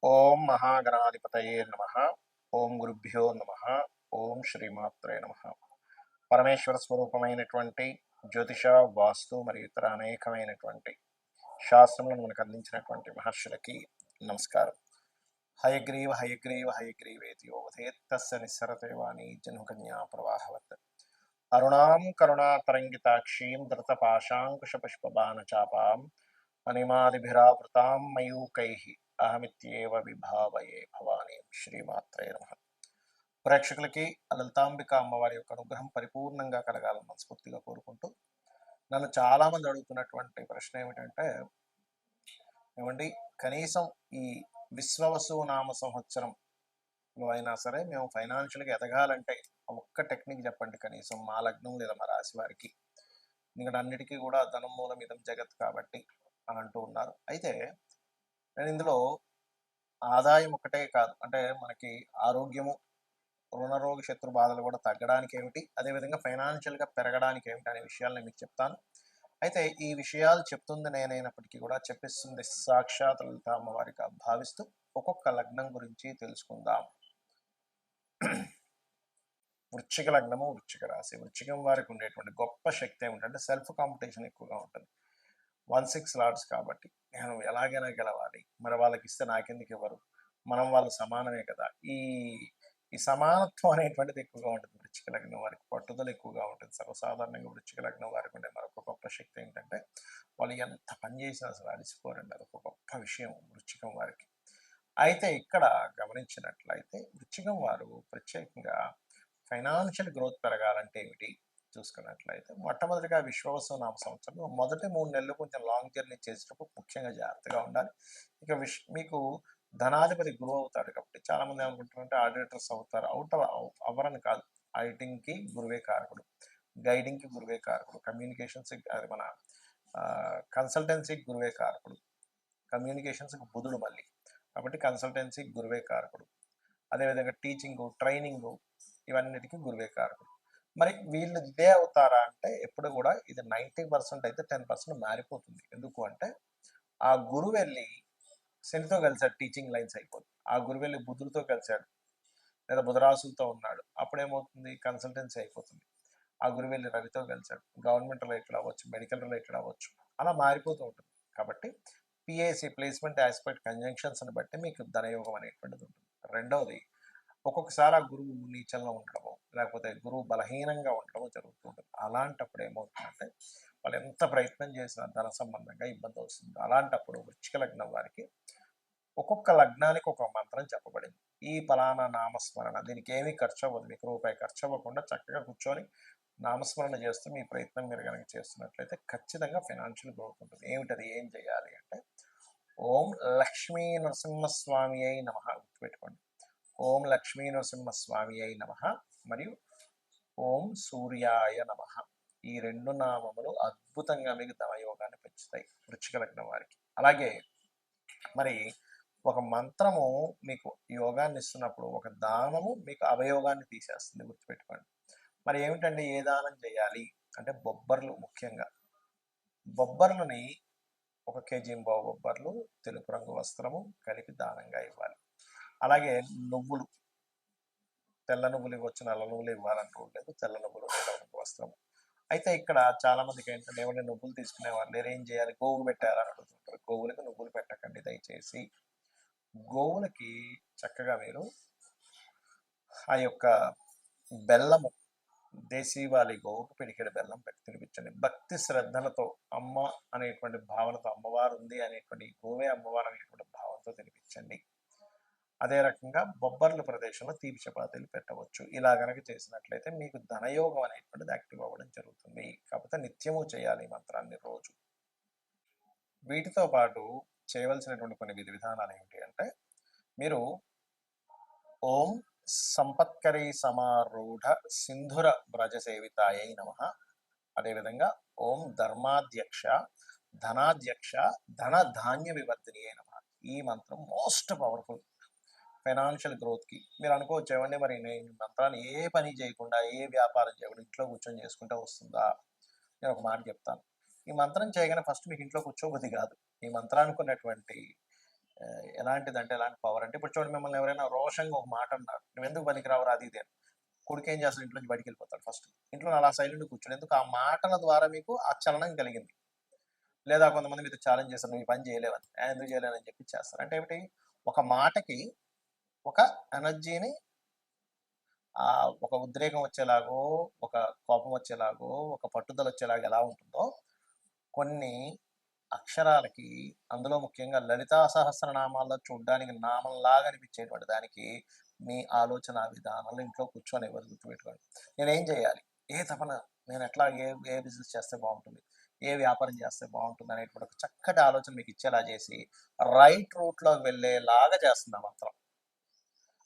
ఓం మహాగణాధిపతయే నమ. ఓం గురుభ్యో నమ. ఓం శ్రీమాత్రే నమ. పరమేశ్వర స్వరూపమైనటువంటి జ్యోతిష, వాస్తు మరియు ఇతర అనేకమైనటువంటి శాస్త్రములను మనకు అందించినటువంటి మహర్షులకి నమస్కారం. హయగ్రీవ హయగ్రీవ హయగ్రీవేతి యోవధేత్ తస్య నిస్సరతే వాణి జన్మకన్యా ప్రవాహవత్. అరుణాం కరుణాతరంగితాక్షీం ధృతపాశాంకుశపుష్పబాణచాపాం మణిమాదిభిరావృతాం మయూకైః అహమిత్యేవ విభావయే భవానీ. శ్రీమాత్రే నమః. ప్రేక్షకులకి లలితాంబిక అమ్మవారి యొక్క అనుగ్రహం పరిపూర్ణంగా కలగాలని మనస్ఫూర్తిగా కోరుకుంటూ, నన్ను చాలామంది అడుగుతున్నటువంటి ప్రశ్న ఏమిటంటే, ఏమండి కనీసం ఈ విశ్వవసు నామ సంవత్సరంలో అయినా సరే మేము ఫైనాన్షియల్గా ఎదగాలంటే ఒక్క టెక్నిక్ చెప్పండి కనీసం మా లగ్నం లేదా మా రాశి వారికి, ఎందుకంటే అన్నిటికీ కూడా ధనం మూలం ఇదం జగత్ కాబట్టి అని అంటూ ఉన్నారు. అయితే నేను ఇందులో ఆదాయం ఒకటే కాదు, అంటే మనకి ఆరోగ్యము, రుణరోగ శత్రు బాధలు కూడా తగ్గడానికి ఏమిటి, అదేవిధంగా ఫైనాన్షియల్గా పెరగడానికి ఏమిటి అనే విషయాలు నేను మీకు చెప్తాను. అయితే ఈ విషయాలు చెప్తుంది నేనైనప్పటికీ కూడా చెప్పిస్తుంది సాక్షాత్ లలిత అమ్మవారిగా భావిస్తూ ఒక్కొక్క లగ్నం గురించి తెలుసుకుందాం. వృశ్చిక లగ్నము, వృశ్చిక రాశి. వృశ్చికం వారికి ఉండేటువంటి గొప్ప శక్తి ఏమిటంటే సెల్ఫ్ కాంపిటీషన్ ఎక్కువగా ఉంటుంది. 1-6 లార్డ్స్ కాబట్టి నేను ఎలాగైనా గెలవాలి, మరి వాళ్ళకి ఇస్తే నాకెందుకు ఇవ్వరు, మనం వాళ్ళు సమానమే కదా, ఈ ఈ సమానత్వం అనేటువంటిది ఎక్కువగా ఉంటుంది. వృశ్చిక లగ్నం వారికి పట్టుదల ఎక్కువగా ఉంటుంది. సర్వసాధారణంగా వృశ్చిక లగ్నం వారికి ఉండే మరొక గొప్ప శక్తి ఏంటంటే వాళ్ళు ఎంత పని చేసినా అసలు అలసిపోరండి. అదొక గొప్ప విషయం వృశ్చికం వారికి. అయితే ఇక్కడ గమనించినట్లయితే వృశ్చికం వారు ప్రత్యేకంగా ఫైనాన్షియల్ గ్రోత్ పెరగాలంటే ఏమిటి చూసుకున్నట్లయితే, మొట్టమొదటిగా విశ్వవసు నామ సంవత్సరం మొదటి 3 నెలలు కొంచెం లాంగ్ జర్నీ చేసేటప్పుడు ముఖ్యంగా జాగ్రత్తగా ఉండాలి. ఇక మీకు ధనాధిపతి గురువు అవుతాడు కాబట్టి చాలామంది ఏమనుకుంటారంటే ఆడిటర్స్ అవుతారు. అవ్వరని కాదు. ఆడిటింగ్కి గురువే కారకుడు, గైడింగ్కి గురువే కారకుడు, కమ్యూనికేషన్స్కి అది మన కన్సల్టెన్సీకి గురువే కారకుడు, కమ్యూనికేషన్స్కి బుధుడు మళ్ళీ, కాబట్టి కన్సల్టెన్సీకి గురువే కారకుడు, అదేవిధంగా టీచింగు, ట్రైనింగు, ఇవన్నిటికీ గురువే కారకుడు. మరి వీళ్ళు ఇదే అవుతారా అంటే ఎప్పుడు కూడా ఇది 90% అయితే 10% మారిపోతుంది. ఎందుకు అంటే ఆ గురువు వెళ్ళి శనితో కలిసాడు, టీచింగ్ లైన్స్ అయిపోతుంది. ఆ గురువు వెళ్ళి బుధుడితో కలిశాడు లేదా బుధరాశులతో ఉన్నాడు, అప్పుడేమవుతుంది, కన్సల్టెన్సీ అయిపోతుంది. ఆ గురువు వెళ్ళి రవితో కలిశాడు, గవర్నమెంట్ రిలేటెడ్ అవ్వచ్చు, మెడికల్ రిలేటెడ్ అవ్వచ్చు, అలా మారిపోతూ ఉంటుంది. కాబట్టి పిఏసి ప్లేస్మెంట్ ఆస్పెక్ట్ కంజంక్షన్స్ని బట్టి మీకు ధనయోగం అనేటువంటిది ఉంటుంది. రెండవది, ఒక్కొక్కసారి ఆ గురువు నీచంలో ఉండడము లేకపోతే గురువు బలహీనంగా ఉండడము జరుగుతుంటుంది. అలాంటప్పుడు ఏమవుతుందంటే వాళ్ళు ఎంత ప్రయత్నం చేసినా ధన సంబంధంగా ఇబ్బంది వస్తుంది. అలాంటప్పుడు వృశ్చిక లగ్నం వారికి ఒక్కొక్క లగ్నానికి ఒక మంత్రం చెప్పబడింది. ఈ ఫలానా నామస్మరణ, దీనికి ఏమీ ఖర్చు అవ్వదు, మీకు రూపాయి ఖర్చు అవ్వకుండా చక్కగా కూర్చొని నామస్మరణ చేస్తూ మీ ప్రయత్నం మీరు కనుక చేస్తున్నట్లయితే ఖచ్చితంగా ఫైనాన్షియల్ గ్రోత్ ఉంటుంది. ఏమిటది, ఏం చేయాలి అంటే ఓం లక్ష్మీ నరసింహస్వామి అయి నమ గుర్తుపెట్టుకోండి. ఓం లక్ష్మీ నరసింహస్వామి అయి నమ మరియు ఓం సూర్యాయ నమ. ఈ 2 నామములు అద్భుతంగా మీకు ధనయోగాన్ని పెంచుతాయి వృశ్చిక లగ్నం వారికి. అలాగే మరి ఒక మంత్రము మీకు యోగాన్ని ఇస్తున్నప్పుడు ఒక దానము మీకు అవయోగాన్ని తీసేస్తుంది, గుర్తుపెట్టుకోండి. మరి ఏమిటండి, ఏ దానం చేయాలి అంటే బొబ్బర్లు, ముఖ్యంగా బొబ్బర్లని 1 కేజీ బొబ్బర్లు, తెలుపు రంగు వస్త్రము కలిపి దానంగా ఇవ్వాలి. అలాగే నువ్వులు, తెల్ల నువ్వులు ఇవ్వచ్చు, నల్ల నువ్వులు ఇవ్వాలంటూ ఉండలేదు, తెల్ల నువ్వులు, తెల్ల రంగు వస్త్రము. అయితే ఇక్కడ చాలా మందికి ఏంటంటే ఏమైనా నువ్వులు తీసుకునేవాళ్ళు లేరు, ఏం చేయాలి, గోవు పెట్టాలని అడుగుతుంటారు. గోవులకి నువ్వులు పెట్టకండి దయచేసి. గోవులకి చక్కగా మీరు ఆ యొక్క బెల్లము, దేశీవాలి గోవుకు పిడికెడు బెల్లం పెట్టి తినిపించండి. భక్తి శ్రద్ధలతో అమ్మ అనేటువంటి భావనతో, అమ్మవారు ఉంది అనేటువంటి, గోవే అమ్మవారు అనేటువంటి భావంతో తినిపించండి. అదే రకంగా బొబ్బర్ల ప్రదేశంలో తీపి చపాతీలు పెట్టవచ్చు. ఇలా కనుక చేసినట్లయితే మీకు ధనయోగం అనేటువంటిది యాక్టివ్ అవ్వడం జరుగుతుంది. కాకపోతే నిత్యము చేయాలి ఈ మంత్రాన్ని రోజు. వీటితో పాటు చేయవలసినటువంటి కొన్ని విధి విధానాలు ఏమిటి అంటే, మీరు ఓం సంపత్కరీ సమారూఢ సింధుర వ్రజ సేవితాయై నమ, అదేవిధంగా ఓం ధర్మాధ్యక్ష ధనాధ్యక్ష ధన ధాన్య వివర్ధిని నమ. ఈ మంత్రం మోస్ట్ పవర్ఫుల్ ఫైనాన్షియల్ గ్రోత్కి. మీరు అనుకోవచ్చు, ఏమండి మరి నేను మంత్రాన్ని ఏ పని చేయకుండా, ఏ వ్యాపారం చేయకుండా ఇంట్లో కూర్చొని చేసుకుంటే వస్తుందా? నేను ఒక మాట చెప్తాను. ఈ మంత్రం చేయగానే ఫస్ట్ మీకు ఇంట్లో కూర్చోబుద్ధి కాదు. ఈ మంత్రానికి ఉన్నటువంటి ఎలాంటిదంటే ఎలాంటి పవర్ అంటే ఇప్పుడు చూడండి మిమ్మల్ని ఎవరైనా రోషంగా ఒక మాట అన్నారు. "నువ్వెందుకు పనికిరావురా" అది ఇది అని. కొడుకేం చేస్తాడు ఇంట్లో నుంచి బయటికెళ్ళిపోతాడు ఫస్ట్. ఇంట్లో అలా సైలెంట్‌గా కూర్చోడు. ఎందుకు ఆ మాటల ద్వారా మీకు ఆ చలనం కలిగింది. లేదా కొంతమంది మీతో ఛాలెంజ్ చేస్తారు. "నువ్వు ఈ పని చేయలేవని." ఎందుకు చేయలేనని చెప్పి చేస్తారు. అంటే ఏమిటి? ఒక మాటకి ఒక ఎనర్జీని ఒక ఉద్రేకం వచ్చేలాగో, ఒక కోపం వచ్చేలాగో, ఒక పట్టుదల వచ్చేలాగా ఎలా ఉంటుందో, కొన్ని అక్షరాలకి అందులో ముఖ్యంగా లలితా సహస్రనామాల్లో చూడ్డానికి నామంలాగా అనిపించేటువంటి దానికి మీ ఆలోచన విధానంలో ఇంట్లో కూర్చొని ఎవరు గుర్తుపెట్టుకోండి. నేనేం చేయాలి? ఏ తపన నేను ఎట్లా ఏ బిజినెస్ చేస్తే బాగుంటుంది? ఏ వ్యాపారం చేస్తే బాగుంటుంది అనేటువంటి ఒక చక్కటి ఆలోచన మీకు ఇచ్చేలా చేసి రైట్ రూట్‌లోకి వెళ్ళేలాగా చేస్తుంది ఆ మంత్రం.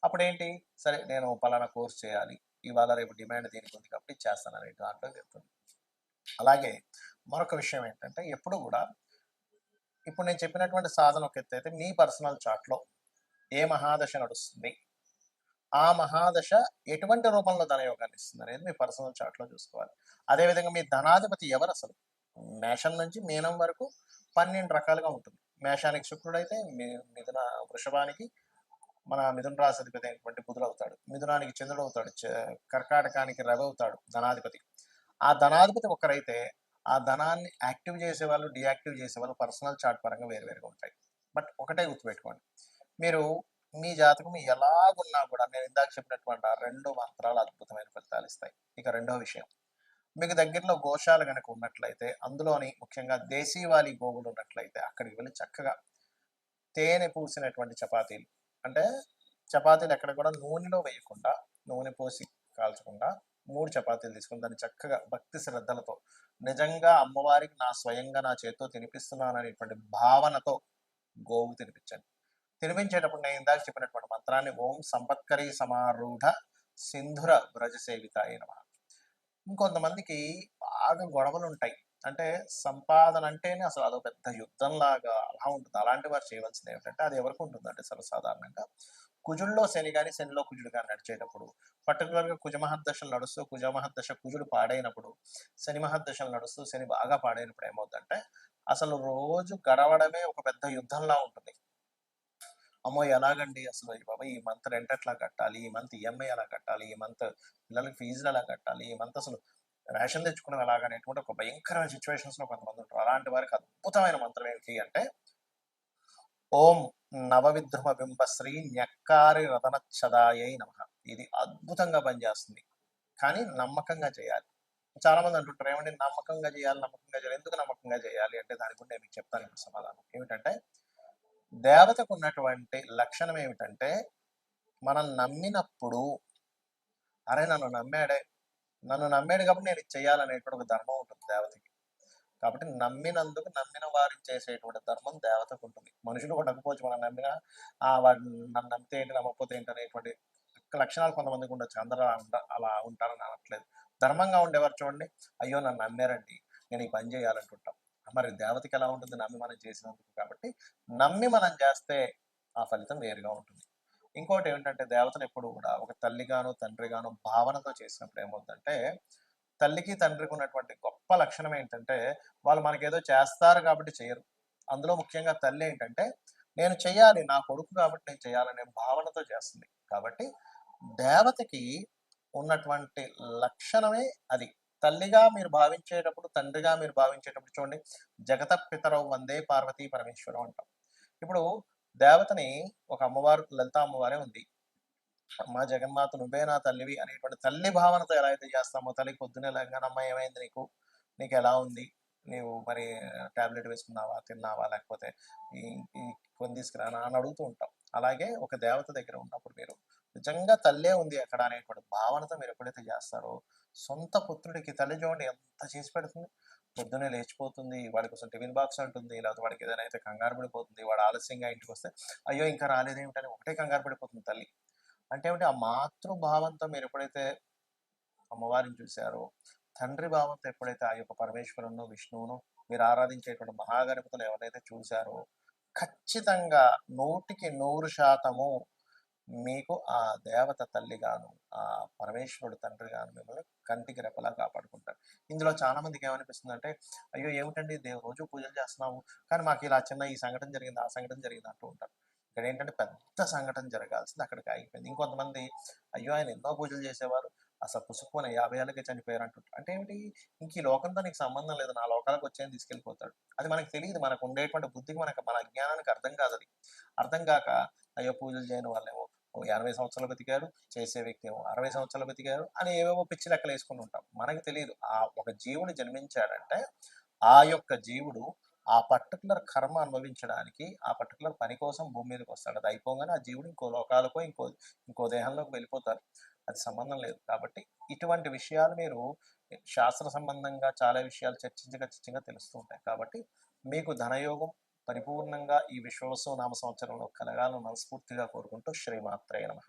అప్పుడేంటి? సరే నేను పలానా కోర్స్ చేయాలి. ఇవాళ రేపు డిమాండ్ దీనికి ఉంది కాబట్టి ఇది చేస్తాననే దాంట్లో చెప్తుంది. అలాగే మరొక విషయం ఏంటంటే ఎప్పుడు గూడా ఇప్పుడు నేను చెప్పినటువంటి సాధన ఒక ఎత్తైతే మీ పర్సనల్ చార్ట్‌లో ఏ మహాదశ నడుస్తుంది? ఆ మహాదశ ఎటువంటి రూపంలో ధనయోగాన్ని ఇస్తుందనేది మీ పర్సనల్ చార్ట్‌లో చూసుకోవాలి. అదేవిధంగా మీ ధనాధిపతి ఎవరసలు? మేషం నుంచి మీనం వరకు 12 రకాలుగా ఉంటుంది. మేషానికి శుక్రుడైతే మిథున వృషభానికి మన మిథున రాశి అధిపతి అయినటువంటి బుధుడవుతాడు. మిథునానికి చంద్రుడవుతాడు. కర్కాటకానికి రవి అవుతాడు ధనాధిపతి. ఆ ధనాధిపతి ఒకరైతే ఆ ధనాన్ని యాక్టివ్ చేసేవాళ్ళు, డీయాక్టివ్ చేసేవాళ్ళు పర్సనల్ చార్ట్ పరంగా వేరువేరుగా ఉంటాయి. బట్ ఒకటే గుర్తుపెట్టుకోండి. మీరు మీ జాతకం ఎలాగున్నా కూడా నేను ఇందాక చెప్పినటువంటి ఆ 2 మంత్రాలు అద్భుతమైన ఫలితాలిస్తాయి. ఇక రెండో విషయం, మీకు దగ్గరలో గోశాల గనక ఉన్నట్లయితే అందులోని ముఖ్యంగా దేశీవాళీ గోవులు ఉన్నట్లయితే అక్కడికి వెళ్ళి చక్కగా తేనె పూసినటువంటి చపాతీలు అంటే చపాతీలు ఎక్కడ కూడా నూనెలో వేయకుండా, నూనె పోసి కాల్చకుండా 3 చపాతీలు తీసుకొని దాన్ని చక్కగా భక్తి శ్రద్ధలతో నిజంగా అమ్మవారికి స్వయంగా నా చేత్తో తినిపిస్తున్నాననేటువంటి భావనతో గోవుకు తినిపించండి. తినిపించేటప్పుడు నేను ఇందాక చెప్పినటువంటి మంత్రాన్ని ఓం సంపత్కరీ సమారూఢ సింధుర వ్రజ సేవితాయ నమః. ఇంకొంతమందికి బాగా గొడవలుంటాయి. అంటే సంపాదన అంటేనే అసలు అదో పెద్ద యుద్ధంలాగా అలా ఉంటుంది. అలాంటి వారు చేయవలసింది ఏమిటంటే అది ఎవరికి ఉంటుందంటే సర్వసాధారణంగా కుజుల్లో శని గాని, శనిలో కుజుడు గాని నడిచేటప్పుడు పర్టిక్యులర్‌గా కుజ మహర్దశలు నడుస్తూ కుజ మహర్దశ కుజుడు పాడైనప్పుడు, శని మహర్దశలు నడుస్తూ శని బాగా పాడైనప్పుడు ఏమవుద్దంటే అసలు రోజు గడవడమే ఒక పెద్ద యుద్ధంలా ఉంటుంది. అమ్మో! ఎలాగండి అసలు అయ్య బాబోయ్! ఈ మంత్ రెంట్ ఎట్లా కట్టాలి? ఈ మంత్ ఈఎంఐ ఎలా కట్టాలి? ఈ మంత్ పిల్లలకి ఫీజులు ఎలా కట్టాలి? ఈ మంత్ అసలు రేషన్ తెచ్చుకోవడం ఎలాగా అనేటువంటి ఒక భయంకరమైన సిట్యుయేషన్స్‌లో కొంతమంది ఉంటారు. అలాంటి వారికి అద్భుతమైన మంత్రం ఏంటి అంటే ఓం నవవిద్రుమ బింబశ్రీ న్యక్కారి రతనచ్చదాయై నమః. ఇది అద్భుతంగా పనిచేస్తుంది. కానీ నమ్మకంగా చేయాలి. చాలా మంది అంటుంటారు ఏమండి నమ్మకంగా చేయాలి, నమ్మకంగా చేయాలి. ఎందుకు నమ్మకంగా చేయాలి అంటే దానికి కూడా నేను మీకు చెప్తాను ఇప్పుడు సమాధానం. ఏమిటంటే దేవతకు ఉన్నటువంటి లక్షణం ఏమిటంటే మనం నమ్మినప్పుడు అరే నన్ను నమ్మాడు కాబట్టి నేను ఇది చేయాలనేటువంటి ఒక ధర్మం ఉంటుంది దేవతకి. కాబట్టి నమ్మినందుకు నమ్మిన వారికి చేసేటువంటి ధర్మం దేవతకు ఉంటుంది. మనుషులు కూడా నమ్ముకోవచ్చు మనం నమ్మినా వాడు నన్ను నమ్మితే ఏంటి నమ్మకపోతే ఏంటి అనేటువంటి లక్షణాలు కొంతమందికి ఉండొచ్చు. అందరూ అలా ఉంటారని అనట్లేదు. ధర్మంగా ఉండేవారు చూడండి, అయ్యో నన్ను నమ్మారండి నేను ఈ పని చేయాలంటుంటాం. మరి దేవతకి ఎలా ఉంటుంది నమ్మి మనం చేసినందుకు. కాబట్టి నమ్మి మనం చేస్తే ఆ ఫలితం వేరుగా ఉంటుంది. ఇంకోటి ఏంటంటే దేవతను ఎప్పుడు కూడా ఒక తల్లిగాను తండ్రిగాను భావనతో చేసినప్పుడు ఏమవుతుందంటే తల్లికి తండ్రికి ఉన్నటువంటి గొప్ప లక్షణం ఏంటంటే వాళ్ళు మనకేదో చేస్తారు కాబట్టి చేయరు. అందులో ముఖ్యంగా తల్లి ఏంటంటే నేను చెయ్యాలి నా కొడుకు కాబట్టి నేను చేయాలనే భావనతో చేస్తుంది. కాబట్టి దేవతకి ఉన్నటువంటి లక్షణమే అది. తల్లిగా మీరు భావించేటప్పుడు, తండ్రిగా మీరు భావించేటప్పుడు చూడండి, జగత పితరౌ వందే పార్వతీ పరమేశ్వరం అంటాం. ఇప్పుడు దేవతని ఒక అమ్మవారు లలిత అమ్మవారే ఉంది. అమ్మా జగన్మాత నువ్వే నా తల్లివి అనేటువంటి తల్లి భావనతో ఎలా అయితే చేస్తామో తల్లికి పొద్దున్నే లేవగానే అమ్మ ఏమైంది నీకు? నీకెలా ఉంది? నీవు మరి టాబ్లెట్ వేసుకున్నావా? తిన్నావా? లేకపోతే ఈ ఈ కొని తీసుకురానా? అని అడుగుతూ ఉంటాం. అలాగే ఒక దేవత దగ్గర ఉన్నప్పుడు మీరు నిజంగా తల్లే ఉంది అక్కడ అనేటువంటి భావనతో మీరు ఎప్పుడైతే చేస్తారో సొంత పుత్రుడికి తల్లి చూడండి ఎంత చేసి పెడుతుంది. పొద్దున్నే లేచిపోతుంది. వాడి కోసం టిఫిన్ బాక్స్ అంటుంది. లేకపోతే వాడికి ఏదైనా అయితే కంగారు పడిపోతుంది. వాడు ఆలస్యంగా ఇంటికొస్తే అయ్యో! ఇంకా రాలేదేమిటని ఒకటే కంగారు పడిపోతుంది తల్లి. అంటే ఏమిటి ఆ మాతృభావంతో మీరు ఎప్పుడైతే అమ్మవారిని చూసారో, తండ్రి భావంతో ఎప్పుడైతే ఆ యొక్క పరమేశ్వరుడును, విష్ణువును మీరు ఆరాధించేటువంటి మహాగణపతులు ఎవరైతే చూసారో, ఖచ్చితంగా 100% మీకు ఆ దేవత తల్లిగాను, ఆ పరమేశ్వరుడు తండ్రిగాను మిమ్మల్ని కంటికి రెప్పలా కాపాడుకుంటాడు. ఇందులో చాలా మందికి ఏమనిపిస్తుందంటే, అయ్యో! ఏమిటండి రోజు పూజలు చేస్తున్నాము. కానీ మాకు ఇలా చిన్న ఈ సంఘటన జరిగింది, ఆ సంఘటన జరిగింది అంటూ ఉంటారు. ఇక్కడేంటంటే పెద్ద సంఘటన జరగాల్సింది అక్కడికి ఆగిపోయింది. ఇంకొంతమంది అయ్యో! ఆయన ఎన్నో పూజలు చేసేవారు. అసలు పుసుక్కున 50 ఏళ్ళకే చనిపోయారు అంటుంటారు. అంటే ఏమిటి? ఇంక ఈ లోకంతో నీకు సంబంధం లేదు. నా లోకాలకు వచ్చి తీసుకెళ్ళిపోతాడు. అది మనకు తెలీదు. మనకు ఉండేటువంటి బుద్ధికి మన అజ్ఞానానికి అర్థం కాదది. అర్థం కాక అయ్యో! పూజలు చేయని వాళ్ళేమో ఓ 80 సంవత్సరాలు బతికారు. చేసే వ్యక్తి ఏమో 60 సంవత్సరాలు బతికారు అని ఏవేవో పిచ్చి లెక్కలేసుకొని ఉంటాం. మనకు తెలీదు. ఒక జీవుడు జన్మించాడంటే, ఆ యొక్క జీవుడు ఆ పర్టిక్యులర్ కర్మ అనుభవించడానికి, ఆ పర్టిక్యులర్ పని కోసం భూమి మీదకొస్తాడు. అది అయిపోగానే ఆ జీవుడు ఇంకో లోకాలకో, ఇంకో దేహంలోకి వెళ్ళిపోతారు. అది సంబంధం లేదు. కాబట్టి ఇటువంటి విషయాలు మీరు శాస్త్ర సంబంధంగా చాలా విషయాలు చర్చించగా తెలుస్తూ ఉంటాయి. కాబట్టి మీకు ధనయోగం పరిపూర్ణంగా ఈ విశ్వవసు నామ సంవత్సరంలో కలగాలని మనస్ఫూర్తిగా కోరుకుంటూ శ్రీమాత్రే నమః.